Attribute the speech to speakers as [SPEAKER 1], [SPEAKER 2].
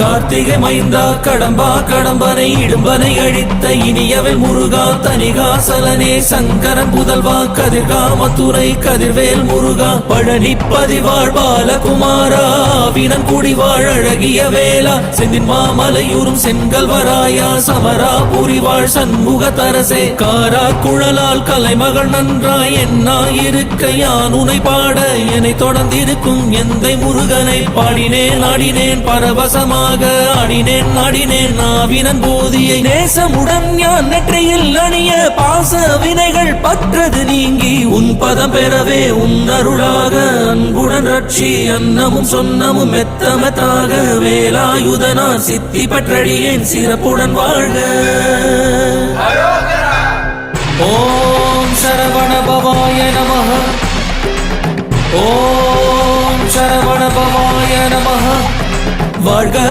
[SPEAKER 1] கார்த்திகை மைந்தா கடம்பா கடம்பனை இடும்பனை அழித்த இனியவன் முருகா தனிகாசலனே சங்கரன் புதல்வா கதிர்காமத்துறை கதிர்வேல் முருகா பழனி பதிவாழ் பாலகுமாரா வினன் குடிவாழ் அழகிய வேளா செந்தின் மாமலையூரும் செங்கல்வராயா சமரா புரிவாழ் சண்முக தரசே காரா குழலால் கலைமகள் நன்றாய் என்னாயிருக்க யான் உனை பாட என்னை தொடர்ந்திருக்கும் எந்தை முருகனை பாடினேன் ஆடினேன் பரவசமாக ஆடினேன் நாடினேன் நாவினன் போதியை நேசமுடன் ஞான் நெற்றியில் அணிய பாச வினைகள் பற்றது நீங்கி உன் பதம் பெறவே உன் அருளாக அன்புடன் ரட்சி அன்னமும் சொன்னமும் மெத்தமத்தாக வேலாயுதனார் சித்தி பற்றடியேன் சிறப்புடன் வாழ்க. ஓம் சரவண பவாய நமஹ. ஓம் சரவண பவாய நமஹ. வாழ்க.